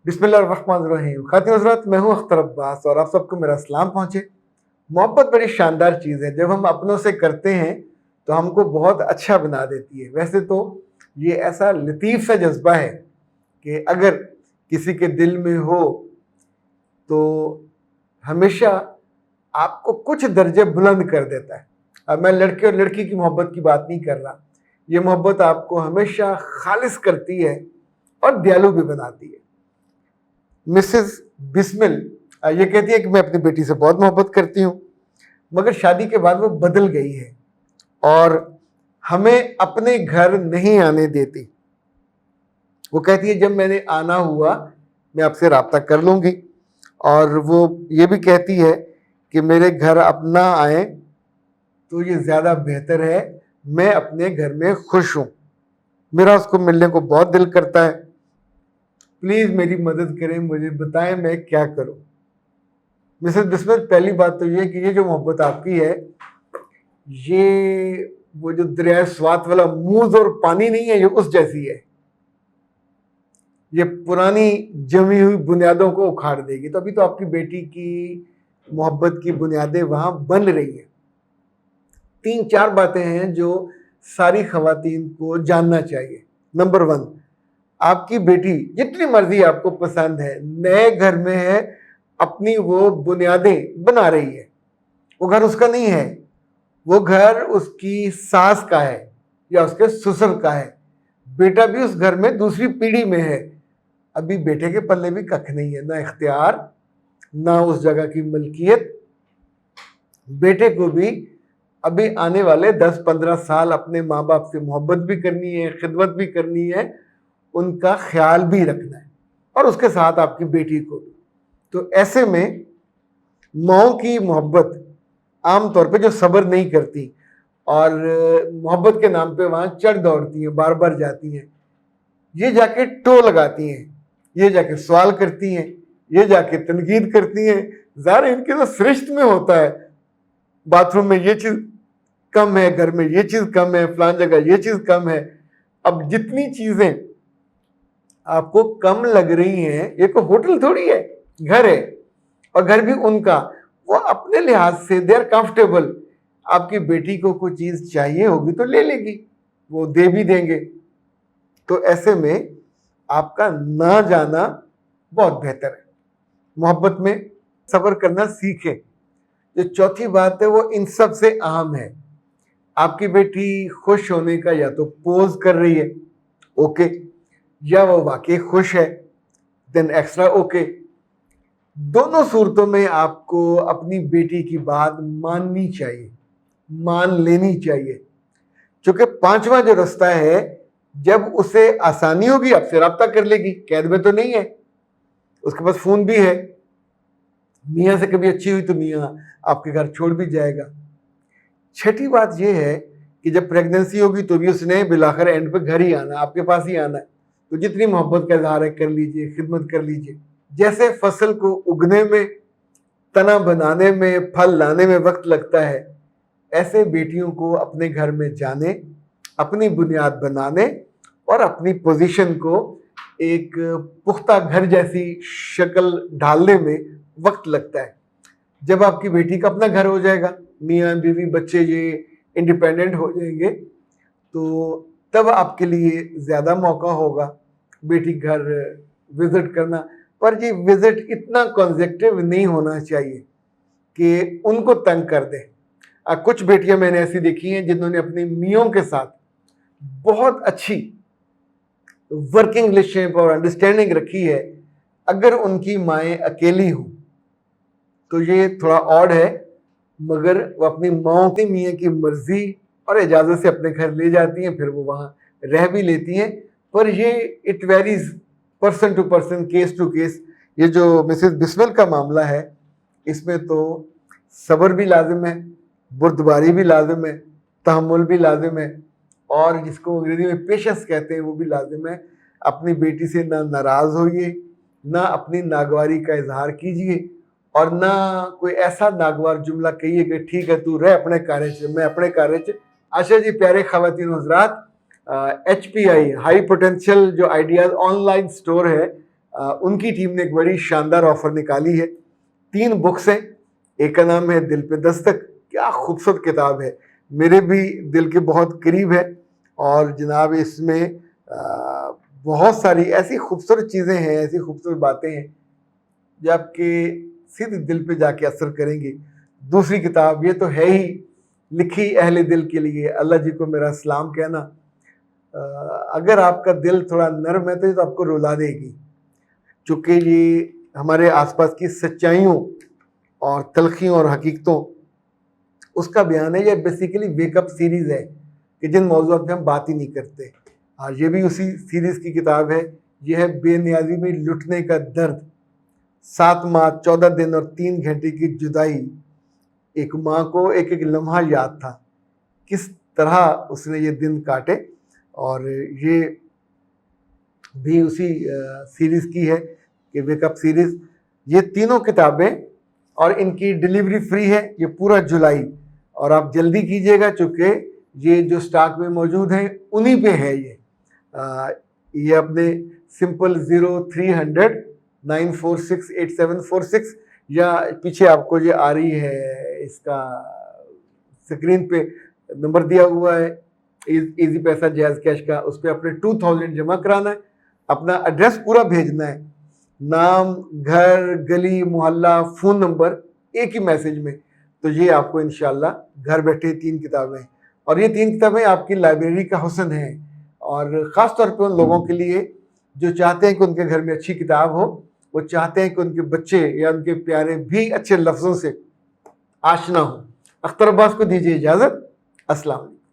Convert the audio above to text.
बिस्मिल्लाहिर्रहमानिर्रहीम। खातिन हज़रात, मैं हूँ अख्तर अब्बास और आप सबको मेरा सलाम पहुँचे। मोहब्बत बड़ी शानदार चीज़ है। जब हम अपनों से करते हैं तो हमको बहुत अच्छा बना देती है। वैसे तो ये ऐसा लतीफ़ सा जज्बा है कि अगर किसी के दिल में हो तो हमेशा आपको कुछ दर्जे बुलंद कर देता है। अब मैं लड़के और लड़की की मोहब्बत की बात नहीं कर रहा। ये मोहब्बत आपको हमेशा खालिस करती है और दयालु भी बनाती है। मिसेस बिस्मिल ये कहती है कि मैं अपनी बेटी से बहुत मोहब्बत करती हूँ, मगर शादी के बाद वो बदल गई है और हमें अपने घर नहीं आने देती। वो कहती है जब मैंने आना हुआ मैं आपसे रब्ता कर लूँगी, और वो ये भी कहती है कि मेरे घर अब ना आए तो ये ज़्यादा बेहतर है, मैं अपने घर में खुश हूँ, मेरा उसको मिलने को बहुत दिल करता है, प्लीज़ मेरी मदद करें, मुझे बताएं मैं क्या करूँ। मिसेस बिस्मिल, पहली बात तो ये कि ये जो मोहब्बत आपकी है, ये वो जो दरिया स्वात वाला मूज और पानी नहीं है, ये उस जैसी है। ये पुरानी जमी हुई बुनियादों को उखाड़ देगी। तो अभी तो आपकी बेटी की मोहब्बत की बुनियादें वहां बन रही हैं। 3-4 बातें हैं जो सारी खवातीन को जानना चाहिए। नंबर 1, आपकी बेटी जितनी मर्जी आपको पसंद है, नए घर में है, अपनी वो बुनियादें बना रही है। वो घर उसका नहीं है, वो घर उसकी सास का है या उसके ससुर का है। बेटा भी उस घर में दूसरी पीढ़ी में है। अभी बेटे के पल्ले भी कख नहीं है, ना इख्तियार, ना उस जगह की मलकियत। बेटे को भी अभी आने वाले 10-15 साल अपने माँ बाप से मोहब्बत भी करनी है, खिदमत भी करनी है, उनका ख्याल भी रखना है, और उसके साथ आपकी बेटी को भी। तो ऐसे में माओ की मोहब्बत आमतौर पे जो सब्र नहीं करती और मोहब्बत के नाम पे वहाँ चढ़ दौड़ती हैं, बार बार जाती हैं, ये जाके टो लगाती हैं, ये जाके सवाल करती हैं, ये जाके तनकीद करती हैं। ज़ाहिर इनके तो सृष्ट में होता है, बाथरूम में ये चीज़ कम है, घर में ये चीज़ कम है, फलान जगह ये चीज़ कम है। अब जितनी चीज़ें आपको कम लग रही हैं, ये तो होटल थोड़ी है, घर है, और घर भी उनका, वो अपने लिहाज से दे आर कंफर्टेबल। आपकी बेटी को कोई चीज़ चाहिए होगी तो ले लेगी, वो दे भी देंगे। तो ऐसे में आपका ना जाना बहुत बेहतर है। मोहब्बत में सब्र करना सीखें। जो चौथी बात है वो इन सब से अहम है। आपकी बेटी खुश होने का या तो पोज कर रही है, ओके, या वो वाकई खुश है, देन एक्स्ट्रा ओके। दोनों सूरतों में आपको अपनी बेटी की बात माननी चाहिए, मान लेनी चाहिए, क्योंकि 5वां जो रास्ता है, जब उसे आसानी होगी आपसे रब्ता कर लेगी, कैद में तो नहीं है, उसके पास फोन भी है, मियाँ से कभी अच्छी हुई तो मियाँ आपके घर छोड़ भी जाएगा। छठी बात यह है कि जब प्रेगनेंसी होगी तो भी उसने बिलाखिर एंड पे घर ही आना, आपके पास ही आना है। तो जितनी मोहब्बत का इजहार है कर लीजिए, खिदमत कर लीजिए। जैसे फसल को उगने में, तना बनाने में, फल लाने में वक्त लगता है, ऐसे बेटियों को अपने घर में जाने, अपनी बुनियाद बनाने और अपनी पोजीशन को एक पुख्ता घर जैसी शक्ल ढालने में वक्त लगता है। जब आपकी बेटी का अपना घर हो जाएगा, मियाँ बीवी बच्चे ये इंडिपेंडेंट हो जाएंगे, तो तब आपके लिए ज़्यादा मौका होगा बेटी घर विज़िट करना। पर ये विज़िट इतना कॉन्जेक्टिव नहीं होना चाहिए कि उनको तंग कर दे। कुछ बेटियां मैंने ऐसी देखी हैं जिन्होंने अपने मियों के साथ बहुत अच्छी वर्किंग रिलेशनशिप और अंडरस्टैंडिंग रखी है। अगर उनकी माएँ अकेली हों तो ये थोड़ा ऑड है, मगर वो अपनी माओ की मियाँ की मर्जी और इजाज़त से अपने घर ले जाती हैं, फिर वो वहाँ रह भी लेती हैं। पर ये it varies person to person, case to case. ये जो मिसेस बिस्मिल का मामला है, इसमें तो सब्र भी लाजिम है, बुर्दबारी भी लाजिम है, तहम्मुल भी लाजिम है, और जिसको अंग्रेजी में पेशेंस कहते हैं वो भी लाजिम है। अपनी बेटी से ना नाराज़ होइए, ना अपनी नागवारी का इजहार कीजिए, और ना कोई ऐसा नागवार जुमला कहिए कि ठीक है तू रह अपने कार्य च, मैं अपने कार्य च। अच्छा जी, प्यारे ख़वातीन हज़रात, HPI हाई पोटेंशियल जो आइडियाज़ ऑनलाइन स्टोर है, उनकी टीम ने एक बड़ी शानदार ऑफर निकाली है। 3 बुक्स हैं। एक का नाम है दिल पे दस्तक, क्या खूबसूरत किताब है, मेरे भी दिल के बहुत करीब है। और जनाब इसमें बहुत सारी ऐसी खूबसूरत चीज़ें हैं, ऐसी खूबसूरत बातें हैं जो आपके सीधे दिल पे जाके असर करेंगी। दूसरी किताब, ये तो है ही लिखी अहले दिल के लिए, अल्लाह जी को मेरा सलाम कहना। अगर आपका दिल थोड़ा नर्म है तो ये तो आपको रुला देगी, चूँकि ये हमारे आसपास की सच्चाइयों और तलखियों और हकीकतों उसका बयान है। ये बेसिकली वेकअप सीरीज़ है कि जिन मौज़ूआत पे हम बात ही नहीं करते। और ये भी उसी सीरीज़ की किताब है। ये है बेनियाजी में लुटने का दर्द। 7 माह 14 दिन और 3 घंटे की जुदाई। एक माँ को एक एक लम्हा याद था, किस तरह उसने ये दिन काटे। और ये भी उसी सीरीज़ की है कि वेकअप सीरीज़। ये तीनों किताबें और इनकी डिलीवरी फ्री है ये पूरा जुलाई। और आप जल्दी कीजिएगा, चूँकि ये जो स्टॉक में मौजूद हैं उन्हीं पे है ये अपने सिंपल 0300 9468746 या पीछे आपको ये आ रही है इसका स्क्रीन पे नंबर दिया हुआ है इजी पैसा जैज़ कैश का, उस पर अपने 2000 जमा कराना है, अपना एड्रेस पूरा भेजना है, नाम, घर, गली, मोहल्ला, फ़ोन नंबर एक ही मैसेज में। तो ये आपको इंशाल्लाह घर बैठे 3 किताबें, और ये 3 किताबें आपकी लाइब्रेरी का हुस्न है। और ख़ास तौर पे उन लोगों के लिए जो चाहते हैं कि उनके घर में अच्छी किताब हो, वो चाहते हैं कि उनके बच्चे या उनके प्यारे भी अच्छे लफ्ज़ों से आशना हो। अख्तर अब्बास को दीजिए इजाज़त। अस्सलाम वालेकुम।